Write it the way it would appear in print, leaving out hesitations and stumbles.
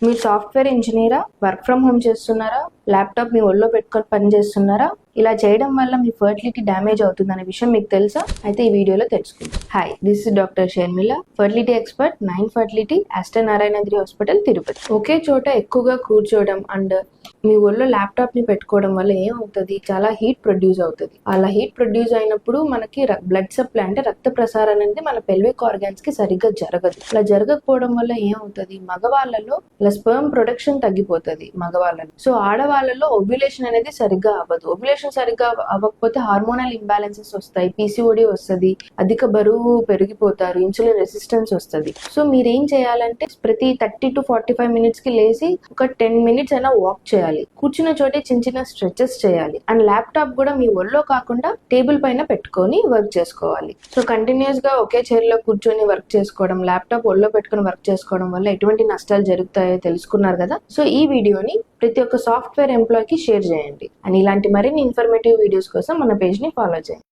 మీరు software ఇంజనీరా, work from home చేస్తున్నారా, laptop మీ ఒళ్ళో పెట్టుకొని పని చేస్తున్నారా? ఇలా చేయడం వల్ల మీ ఫర్టిలిటీ డ్యామేజ్ అవుతుందనే విషయం మీకు తెలుసా? అయితే ఈ వీడియోలో తెలుసుకుందాం. Hi, this is doctor Sharmila, fertility expert, 9 fertility, Aster Narayanagiri hospital, Tirupati. ఒకే చోట ఎక్కువగా కూర్చోవడం అండ్ మీ ఒళ్ళో ల్యాప్టాప్ ని పెట్టుకోవడం వల్ల ఏమవుతుంది, చాలా హీట్ ప్రొడ్యూస్ అవుతుంది. అలా హీట్ ప్రొడ్యూస్ అయినప్పుడు మనకి బ్లడ్ సప్లై అంటే రక్త ప్రసారం అనేది మన పెల్విక్ ఆర్గాన్స్ కి సరిగ్గా జరగదు. అలా జరగకపోవడం వల్ల ఏమవుతుంది, మగవాళ్ళలో ఇలా స్పెర్మ్ ప్రొడక్షన్ తగ్గిపోతుంది మగవాళ్ళలో. సో ఆడవాళ్ళలో ఓవ్యులేషన్ అనేది సరిగ్గా అవ్వదు. ఓవ్యులేషన్ సరిగ్గా అవ్వకపోతే హార్మోనల్ ఇంబ్యాలెన్సెస్ వస్తాయి, పీసీఓడి వస్తుంది, అధిక బరువు పెరిగిపోతారు, ఇన్సులిన్ రెసిస్టెన్స్ వస్తుంది. సో మీరేం చేయాలంటే ప్రతి 30 to 45 మినిట్స్ కి లేచి ఒక 10 మినిట్స్ అయినా వాక్ చేయాలి. కూర్చున్న చోటే చిన్న చిన్న స్ట్రెచెస్ చేయాలి. అండ్ ల్యాప్టాప్ కూడా మీ ఒళ్ళో కాకుండా టేబుల్ పైన పెట్టుకొని వర్క్ చేసుకోవాలి. సో కంటిన్యూస్ గా ఒకే చైర్ లో కూర్చొని వర్క్ చేసుకోవడం, ల్యాప్టాప్ ఒళ్ళో పెట్టుకొని వర్క్ చేసుకోవడం వల్ల ఎటువంటి నష్టాలు జరుగుతాయో తెలుసుకున్నారు కదా. సో ఈ వీడియోని ప్రతి ఒక్క సాఫ్ట్వేర్ ఎంప్లాయ్ కి షేర్ చేయండి. అండ్ ఇలాంటి మరిన్ని ఇన్ఫర్మేటివ్ వీడియోస్ కోసం మన పేజ్ ని ఫాలో చేయండి.